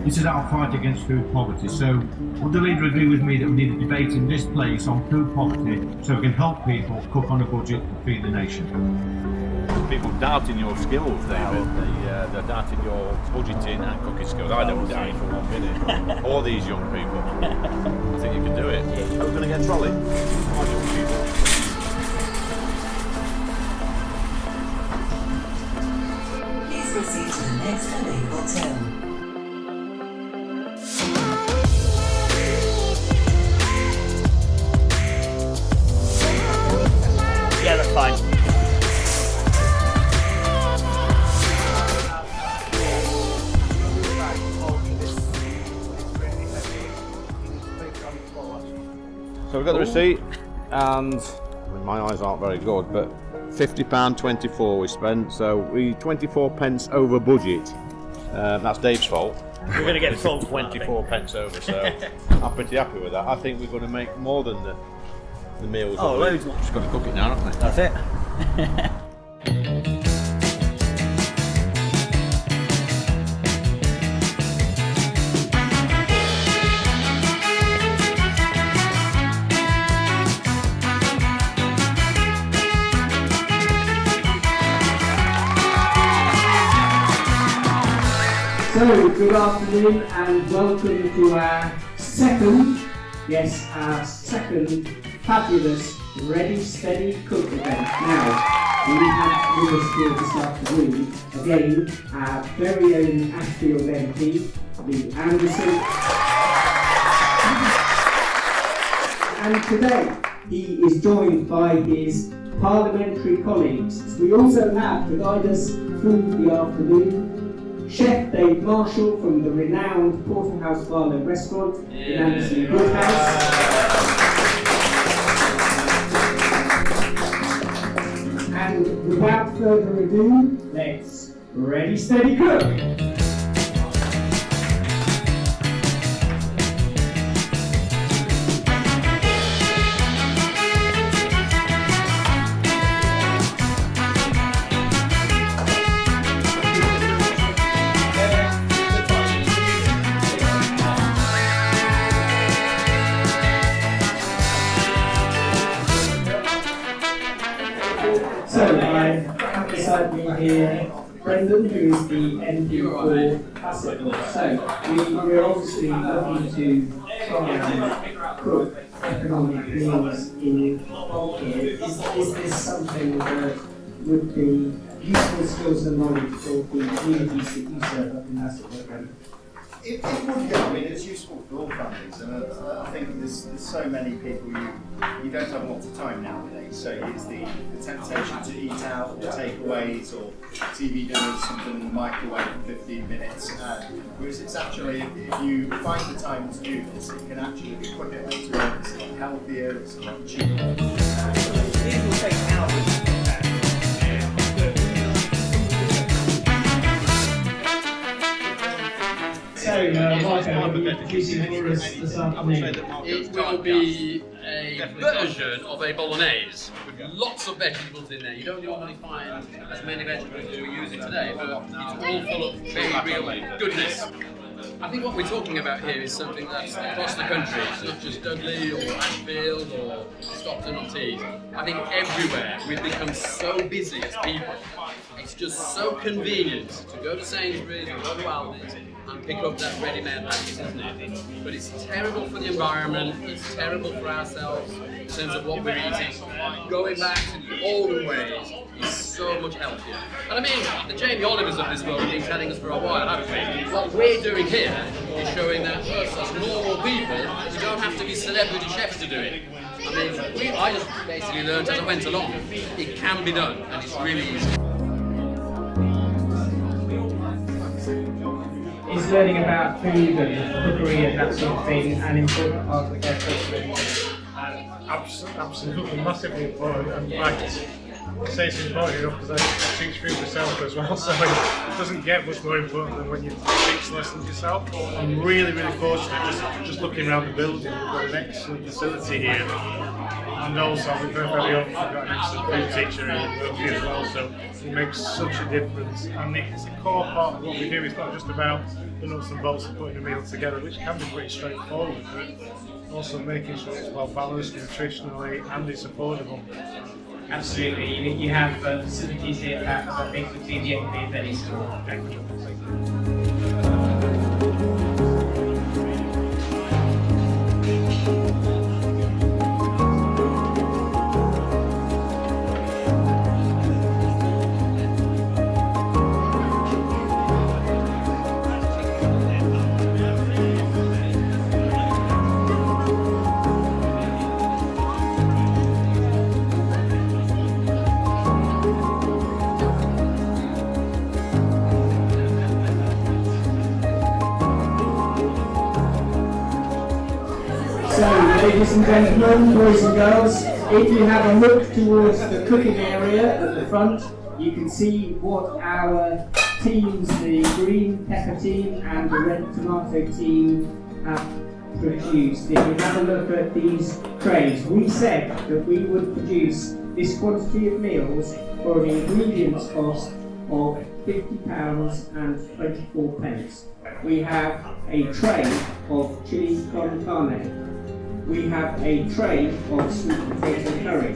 This is our fight against food poverty. So would the leader agree with me that we need a debate in this place on food poverty so we can help people cook on a budget and feed the nation? People doubting your skills, David. They're doubting your budgeting and cooking skills. I don't doubt it for 1 minute. All these young people. I think you can do it. Are we going to get a trolley? Come on, young people. Please proceed to the next available turn. Yeah, that's fine. So we've got the receipt, and I mean, my eyes aren't very good, but £50.24 we spent, so we 24 pence over budget. That's Dave's fault. We're going to get full 24 pence over, so I'm pretty happy with that. I think we're going to make more than the meals. Oh, loads more. Just got to cook it now, haven't we? That's it. So, good afternoon and welcome to our second fabulous Ready Steady Cook event. Now, we have with us here this afternoon, again, our very own Ashfield MP, Lee Anderson. And today, he is joined by his parliamentary colleagues. We also have, to guide us through the afternoon, Chef Dave Marshall from the renowned Porterhouse Barlow restaurant in Anderson Woodhouse. And without further ado, let's Ready Steady Cook! So I have beside me here Brendan, who is the MP for Hassett. So we're obviously looking to try and cook economic meals in here. Is this something that would be useful skills and knowledge for the communities that you serve up in Hassett, Brendan? It would go. I mean, it's useful for all families, and I think there's so many people you don't have lots of time nowadays. So it's the temptation to eat out, or takeaways, or TV dinners, something in the microwave for 15 minutes. Whereas it's actually, if you find the time to do this, it can actually be quicker later on. It's a lot healthier, it's a lot cheaper. These will take hours. So, Michael, will you introduce it for us this afternoon? It will be a version of a bolognese with lots of vegetables in there. You don't normally find as many vegetables as we're using today, but it's all full of very real goodness. I think what we're talking about here is something that's across the country. It's not just Dudley or Ashfield or Stockton or Tees. I think everywhere we've become so busy as people. It's just so convenient to go to Sainsbury's or go to Aldi's and pick up that ready-made packet, isn't it? But it's terrible for the environment, it's terrible for ourselves in terms of what we're eating. Going back to the olden ways is so much healthier. And I mean, the Jamie Olivers of this world have been telling us for a while, haven't we? What we're doing here is showing that us as normal people, we don't have to be celebrity chefs to do it. I mean, I just basically learned as I went along. It can be done, and it's really easy. Is learning about food and cookery and that sort of thing an important part of the care culture? Absolutely, massively important. In fact, say it's important enough because I teach food myself as well, so it doesn't get much more important than when you teach lessons yourself. I'm really, really fortunate just looking around the building. We've got an excellent facility here, and also I've been very often got an excellent food teacher here as well, so it makes such a difference. And it's a core part of what we do. It's not just about the nuts and bolts of putting a meal together, which can be pretty straightforward, but also making sure it's well balanced nutritionally and it's affordable. Absolutely. You have facilities here that I think between the ATTFE and any school. So, ladies and gentlemen, boys and girls, if you have a look towards the cooking area at the front, you can see what our teams, the green pepper team and the red tomato team, have produced. If you have a look at these trays, we said that we would produce this quantity of meals for an ingredients cost of £50 and 24 pence. We have a tray of chili con carne. We have a tray of sweet potato curry.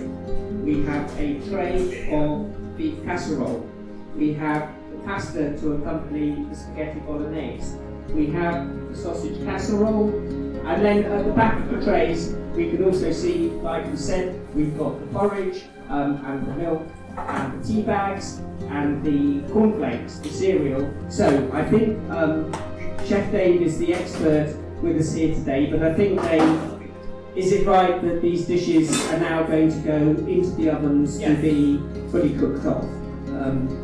We have a tray of beef casserole. We have pasta to accompany the spaghetti bolognese. We have the sausage casserole. And then at the back of the trays, we can also see, like we said, we've got the porridge and the milk and the tea bags and the cornflakes, the cereal. So I think Chef Dave is the expert with us here today, but I think is it right that these dishes are now going to go into the ovens to be fully cooked off?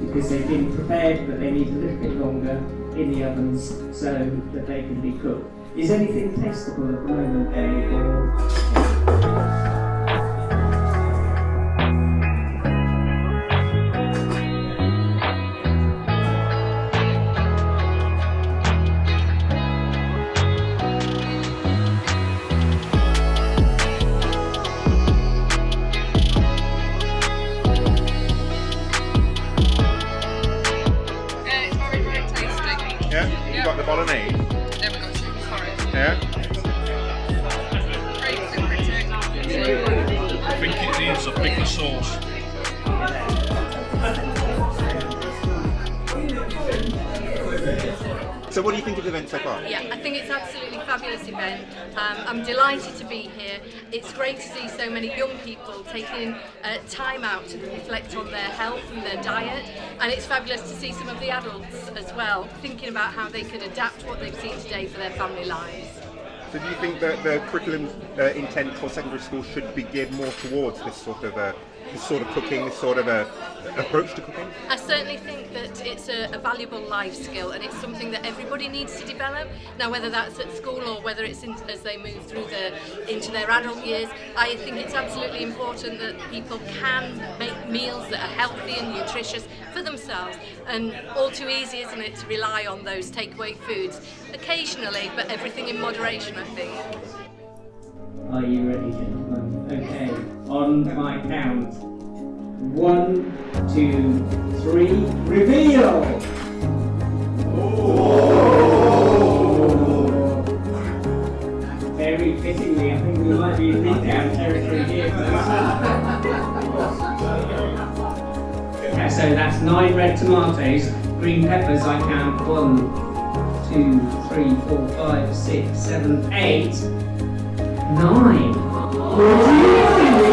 Because they've been prepared, but they need a little bit longer in the ovens so that they can be cooked. Is anything tastable at the moment, or? You got the bolognese? Then we got chicken porridge. Yeah? Very pretty. I think it needs a bigger sauce. So what do you think of the event so far? Yeah, I think it's absolutely fabulous event. I'm delighted to be here. It's great to see so many young people taking time out to reflect on their health and their diet, and it's fabulous to see some of the adults as well thinking about how they can adapt what they've seen today for their family lives. So do you think that the curriculum intent for secondary schools should be geared more towards this sort of cooking, this sort of approach to cooking? I certainly think that it's a valuable life skill, and it's something that everybody needs to develop. Now, whether that's at school or whether it's as they move through into their adult years, I think it's absolutely important that people can make meals that are healthy and nutritious for themselves. And all too easy, isn't it, to rely on those takeaway foods occasionally, but everything in moderation, I think. Are you ready, gentlemen? Okay, on my count. 1, 2, 3, reveal! Very fittingly, I think we might be in beatdown territory here. Yeah, so that's 9 red tomatoes, green peppers I count 1, 2, 3, 4, 5, 6, 7, 8, 9.